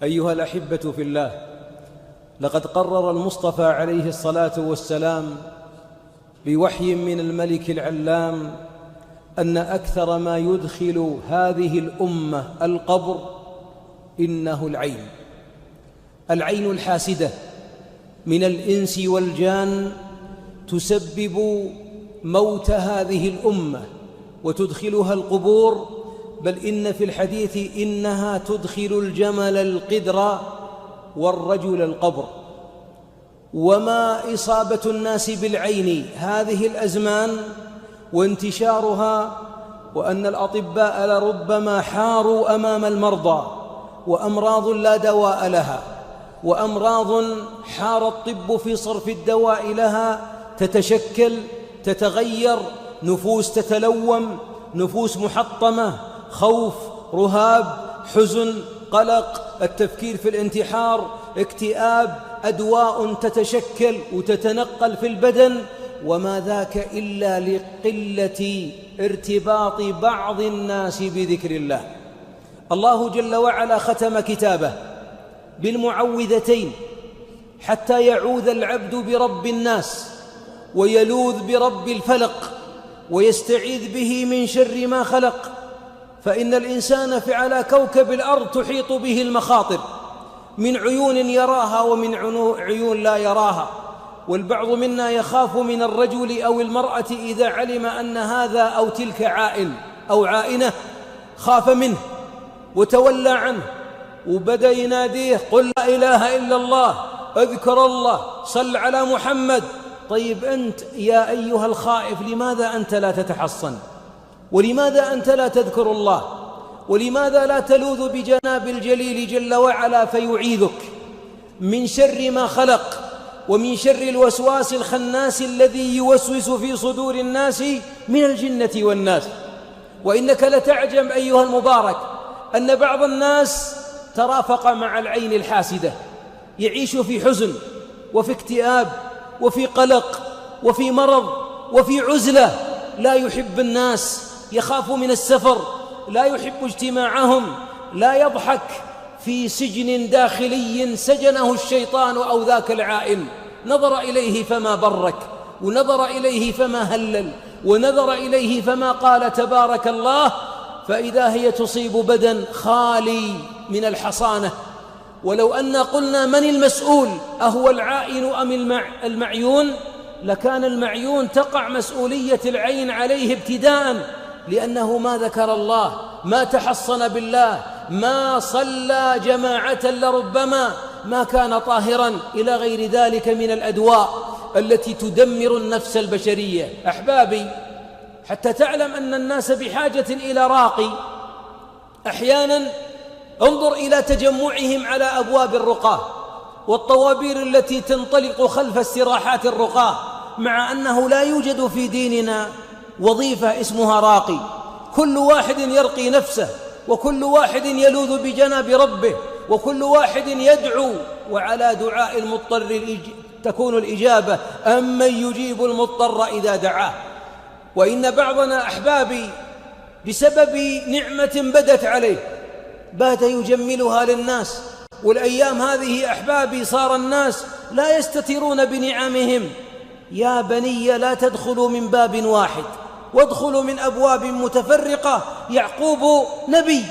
أيها الأحبة في الله، لقد قرر المصطفى عليه الصلاة والسلام بوحي من الملك العلام أن أكثر ما يدخل هذه الأمة القبر إنه العين الحاسدة من الإنس والجان تسبب موت هذه الأمة وتدخلها القبور، بل إن في الحديث إنها تدخل الجمل القدر والرجل القبر. وما إصابة الناس بالعين هذه الأزمان وانتشارها، وأن الأطباء لربما حاروا أمام المرضى، وأمراض لا دواء لها، وأمراض حار الطب في صرف الدواء لها، تتشكل، تتغير، نفوس تتلوم، نفوس محطمة، خوف، رهاب، حزن، قلق، التفكير في الانتحار، اكتئاب، أدواء تتشكل وتتنقل في البدن، وما ذاك إلا لقلة ارتباط بعض الناس بذكر الله. الله جل وعلا ختم كتابه بالمعوذتين حتى يعوذ العبد برب الناس ويلوذ برب الفلق ويستعيذ به من شر ما خلق. فإن الإنسان على كوكب الأرض تحيط به المخاطر من عيون يراها ومن عيون لا يراها، والبعض منا يخاف من الرجل أو المرأة إذا علم أن هذا أو تلك عائن أو عائنة، خاف منه وتولى عنه وبدأ يناديه: قل لا إله إلا الله، اذكر الله، صل على محمد. طيب أنت يا أيها الخائف، لماذا أنت لا تتحصن؟ ولماذا أنت لا تذكر الله؟ ولماذا لا تلوذ بجناب الجليل جل وعلا فيعيذك من شر ما خلق ومن شر الوسواس الخناس الذي يوسوس في صدور الناس من الجنة والناس؟ وإنك لتعجب أيها المبارك أن بعض الناس ترافق مع العين الحاسدة، يعيش في حزن وفي اكتئاب وفي قلق وفي مرض وفي عزلة، لا يحب الناس، يخاف من السفر، لا يحب اجتماعهم، لا يضحك، في سجن داخلي سجنه الشيطان أو ذاك العائن. نظر إليه فما برك، ونظر إليه فما هلل، ونظر إليه فما قال تبارك الله، فإذا هي تصيب بدن خالي من الحصانة. ولو أن قلنا من المسؤول، أهو العائن أم المعيون، لكان المعيون تقع مسؤولية العين عليه ابتداء، لأنه ما ذكر الله، ما تحصن بالله، ما صلى جماعة، لربما ما كان طاهرا، إلى غير ذلك من الأدواء التي تدمر النفس البشرية. أحبابي، حتى تعلم أن الناس بحاجة إلى راقي، أحيانا انظر إلى تجمعهم على أبواب الرقاة والطوابير التي تنطلق خلف استراحات الرقاة، مع أنه لا يوجد في ديننا وظيفة اسمها راقي. كل واحد يرقي نفسه، وكل واحد يلوذ بجناب ربه، وكل واحد يدعو، وعلى دعاء المضطر تكون الإجابة: أمن يجيب المضطر إذا دعاه. وإن بعضنا أحبابي بسبب نعمة بدت عليه بات يجملها للناس، والأيام هذه أحبابي صار الناس لا يستترون بنعمهم. يا بني لا تدخلوا من باب واحد وادخلوا من أبواب متفرقة. يعقوب نبي،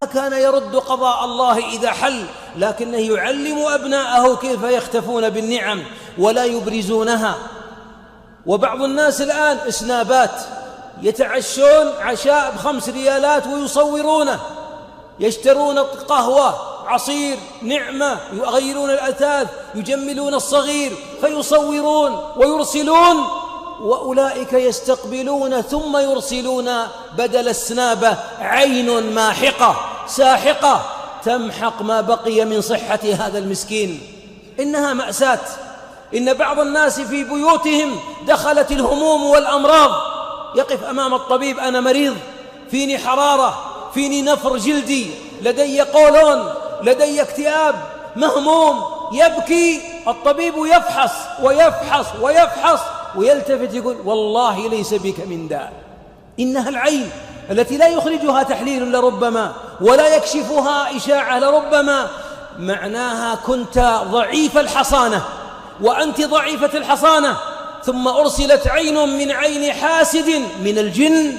ما كان يرد قضاء الله إذا حل، لكنه يعلم أبناءه كيف يختفون بالنعم ولا يبرزونها. وبعض الناس الآن إسنابات، يتعشون عشاء ب5 ريالات ويصورونه، يشترون قهوة، عصير، نعمة، يغيرون الأثاث، يجملون الصغير فيصورون ويرسلون، وأولئك يستقبلون ثم يرسلون بدل السنابة عين ماحقة ساحقة تمحق ما بقي من صحة هذا المسكين. إنها مأساة. إن بعض الناس في بيوتهم دخلت الهموم والأمراض، يقف أمام الطبيب: أنا مريض، فيني حرارة، فيني نفر جلدي، لدي قولون، لدي اكتئاب، مهموم، يبكي. الطبيب يفحص ويفحص ويفحص ويلتفت يقول: والله ليس بك من داء. إنها العين التي لا يخرجها تحليل لربما، ولا يكشفها إشاعة لربما، معناها كنت ضعيف الحصانة وأنت ضعيفة الحصانة، ثم أرسلت عين من عين حاسد من الجن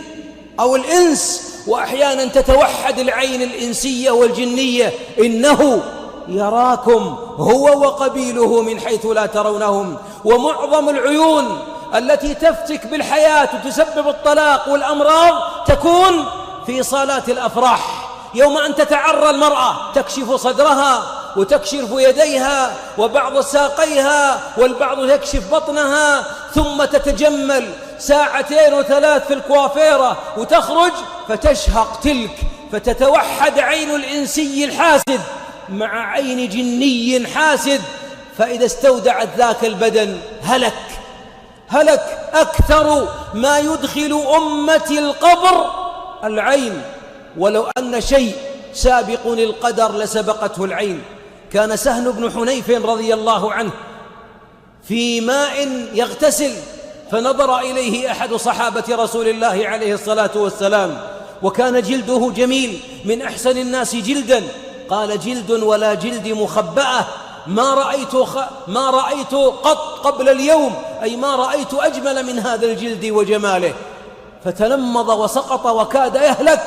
أو الإنس، وأحيانا تتوحد العين الإنسية والجنية، إنه يراكم هو وقبيله من حيث لا ترونهم. ومعظم العيون التي تفتك بالحياة وتسبب الطلاق والأمراض تكون في صالات الأفراح، يوم أن تتعرى المرأة تكشف صدرها وتكشف يديها وبعض ساقيها، والبعض يكشف بطنها، ثم تتجمل ساعتين وثلاث في الكوافيرة وتخرج فتشهق تلك، فتتوحد عين الإنسي الحاسد مع عين جني حاسد، فإذا استودعت ذاك البدن هلك. أكثر ما يدخل أمتي القبر العين، ولو أن شيء سابق القدر لسبقته العين. كان سهل بن حنيف رضي الله عنه في ماء يغتسل، فنظر إليه أحد صحابة رسول الله عليه الصلاة والسلام، وكان جلده جميل من أحسن الناس جلدا، قال: جلد ولا جلد مخبأة، ما رأيت قط قبل اليوم، أي ما رأيت أجمل من هذا الجلد وجماله. فتنمض وسقط وكاد يهلك،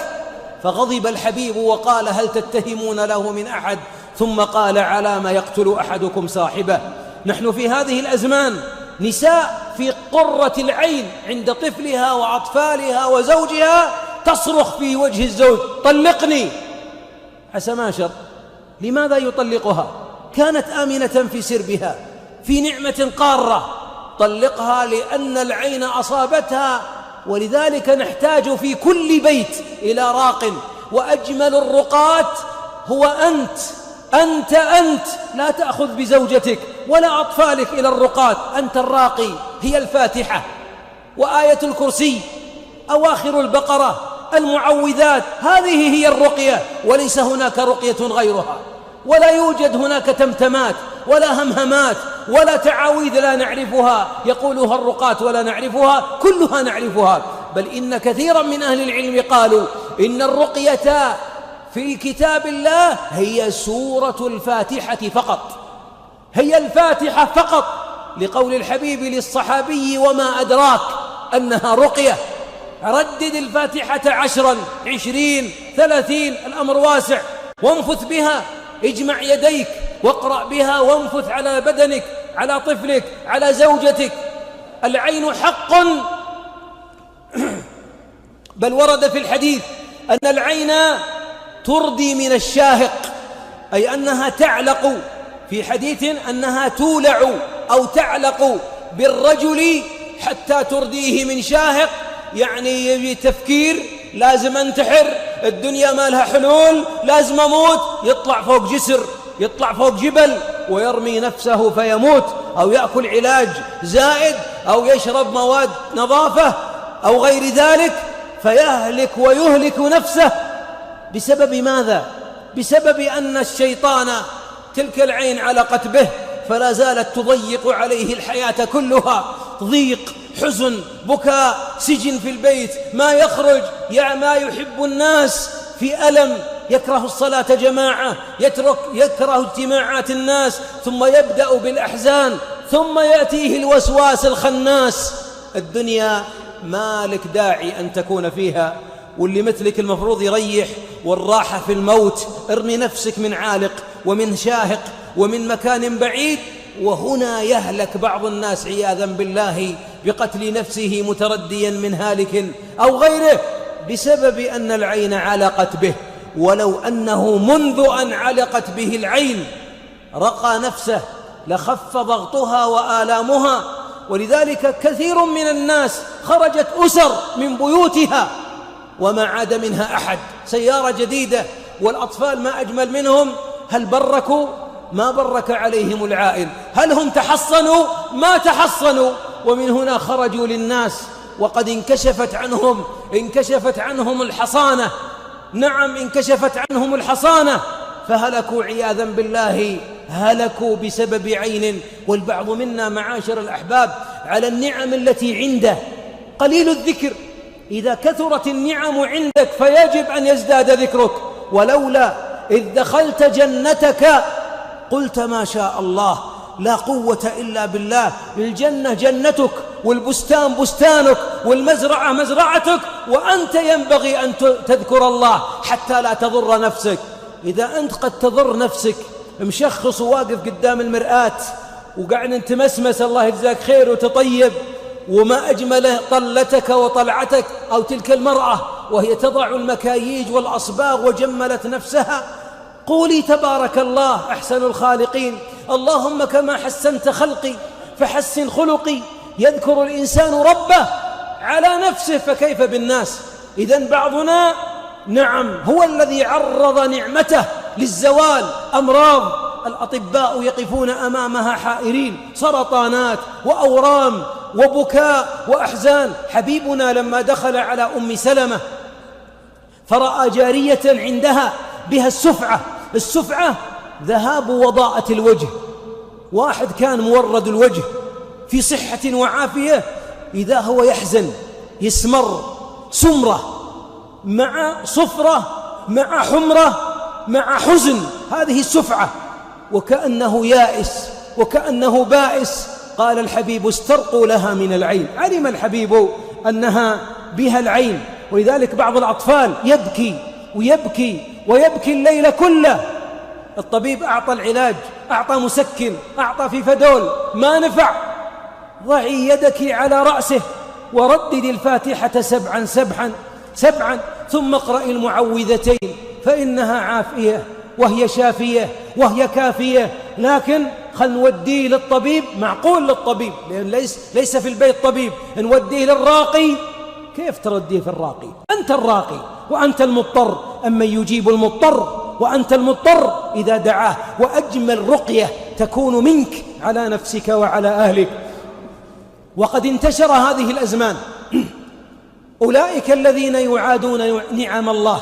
فغضب الحبيب وقال: هل تتهمون له من أحد؟ ثم قال: على ما يقتل أحدكم صاحبه. نحن في هذه الأزمان نساء في قرة العين عند طفلها وأطفالها وزوجها تصرخ في وجه الزوج: طلقني. عسى ما شر. لماذا يطلقها؟ كانت آمنة في سربها في نعمة قارة، طلقها لأن العين أصابتها. ولذلك نحتاج في كل بيت إلى راق، وأجمل الرقات هو أنت لا تأخذ بزوجتك ولا أطفالك إلى الرقات، أنت الراقي. هي الفاتحة وآية الكرسي، أواخر البقرة، المعوذات، هذه هي الرقية، وليس هناك رقية غيرها، ولا يوجد هناك تمتمات ولا همهمات ولا تعاويذ لا نعرفها يقولها الرقاة ولا نعرفها، كلها نعرفها. بل إن كثيرا من أهل العلم قالوا إن الرقية في كتاب الله هي سورة الفاتحة فقط، هي الفاتحة فقط، لقول الحبيب للصحابي: وما أدراك أنها رقية. ردد الفاتحة 10 20 30، الأمر واسع، وانفث بها، اجمع يديك واقرأ بها، وانفث على بدنك، على طفلك، على زوجتك. العين حق، بل ورد في الحديث أن العين تردي من الشاهق، أي أنها تعلق، في حديث أنها تولع أو تعلق بالرجل حتى ترديه من شاهق، يعني يجي تفكير لازم انتحر، الدنيا ما لها حلول، لازم أموت، يطلع فوق جسر، يطلع فوق جبل ويرمي نفسه فيموت، أو يأكل علاج زائد، أو يشرب مواد نظافة أو غير ذلك فيهلك ويهلك نفسه. بسبب ماذا؟ بسبب أن الشيطان تلك العين علقت به، فلا زالت تضيق عليه الحياة كلها، ضيق، حزن، بكاء، سجن في البيت، ما يخرج، ما يحب الناس، في ألم، يكره الصلاة جماعة، يكره اجتماعات الناس، ثم يبدأ بالأحزان، ثم يأتيه الوسواس الخناس. الدنيا ما لك داعي أن تكون فيها، واللي مثلك المفروض يريح، والراحة في الموت. ارمي نفسك من عالق ومن شاهق ومن مكان بعيد. وهنا يهلك بعض الناس عياذا بالله بقتل نفسه مترديا من هالك أو غيره، بسبب أن العين علقت به. ولو أنه منذ أن علقت به العين رقى نفسه لخف ضغطها وآلامها. ولذلك كثير من الناس خرجت أسر من بيوتها وما عاد منها أحد، سيارة جديدة، والأطفال ما أجمل منهم. هل بركوا؟ ما برك عليهم العائل. هل هم تحصنوا؟ ما تحصنوا. ومن هنا خرجوا للناس وقد انكشفت عنهم الحصانة. نعم، انكشفت عنهم الحصانة، فهلكوا عياذا بالله، هلكوا بسبب عين. والبعض منا معاشر الأحباب على النعم التي عنده قليل الذكر. إذا كثرت النعم عندك فيجب أن يزداد ذكرك. ولولا إذ دخلت جنتك قلت ما شاء الله لا قوة إلا بالله. الجنة جنتك، والبستان بستانك، والمزرعة مزرعتك، وأنت ينبغي أن تذكر الله حتى لا تضر نفسك. إذا أنت قد تضر نفسك مشخص وواقف قدام المرآة وقاعد أنت تمسمس الله يجزاك خير وتطيب، وما أجمل طلتك وطلعتك أو تلك المرأة وهي تضع المكاييج والأصباغ وجملت نفسها، قولي تبارك الله أحسن الخالقين، اللهم كما حسنت خلقي فحسن خلقي. يذكر الإنسان ربه على نفسه فكيف بالناس؟ إذن بعضنا نعم هو الذي عرض نعمته للزوال. أمراض الأطباء يقفون أمامها حائرين، سرطانات وأورام وبكاء وأحزان. حبيبنا لما دخل على أم سلمة فرأى جارية عندها بها السفعة ذهاب وضاءة الوجه. واحد كان مورد الوجه في صحة وعافية، إذا هو يحزن يسمر سمرة مع صفرة مع حمرة مع حزن، هذه السفعة، وكأنه يائس وكأنه بائس. قال الحبيب استرقوا لها من العين. علم الحبيب أنها بها العين، ولذلك بعض الأطفال يبكي ويبكي ويبكي الليل كله. الطبيب أعطى العلاج، أعطى مسكن، أعطى فيفادول، ما نفع. ضعي يدك على رأسه وردد الفاتحة 7 ثم اقرأ المعوذتين فإنها عافية وهي شافية وهي كافية. لكن خل نوديه للطبيب، معقول للطبيب لأن ليس في البيت طبيب، نوديه للراقي. كيف ترديه في الراقي؟ أنت الراقي وأنت المضطر، أما يجيب المضطر وأنت المضطر إذا دعاه. وأجمل رقية تكون منك على نفسك وعلى أهلك. وقد انتشر هذه الأزمان أولئك الذين يعادون نعم الله،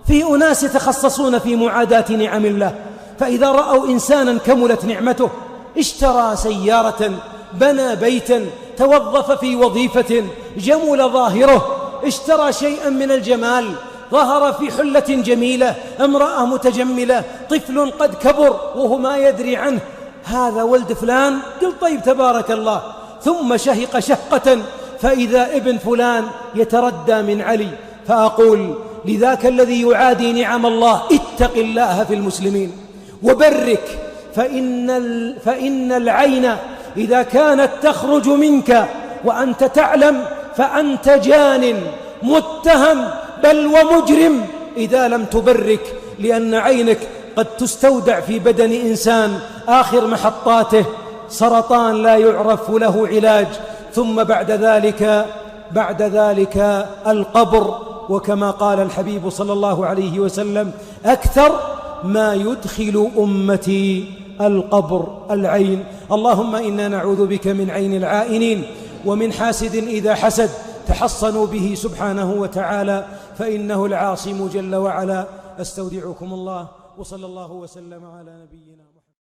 في أناس يتخصصون في معاداة نعم الله، فإذا رأوا إنسانا كملت نعمته اشترى سيارة، بنى بيتا، توظف في وظيفة، جمل ظاهره، اشترى شيئا من الجمال، ظهر في حلة جميلة، امرأة متجملة، طفل قد كبر وهو ما يدري عنه، هذا ولد فلان، قل طيب تبارك الله. ثم شهق شهقة فإذا ابن فلان يتردى من علي. فأقول لذاك الذي يعادي نعم الله اتق الله في المسلمين وبرك، فإن العين إذا كانت تخرج منك وأنت تعلم فأنت جان متهم بل ومجرم إذا لم تبرك، لأن عينك قد تستودع في بدن إنسان آخر محطاته سرطان لا يعرف له علاج، ثم بعد ذلك القبر. وكما قال الحبيب صلى الله عليه وسلم أكثر ما يدخل أمتي القبر العين. اللهم إنا نعوذ بك من عين العائنين ومن حاسد إذا حسد. تحصنوا به سبحانه وتعالى فإنه العاصم جل وعلا. أستودعكم الله وصلى الله وسلم على نبينا.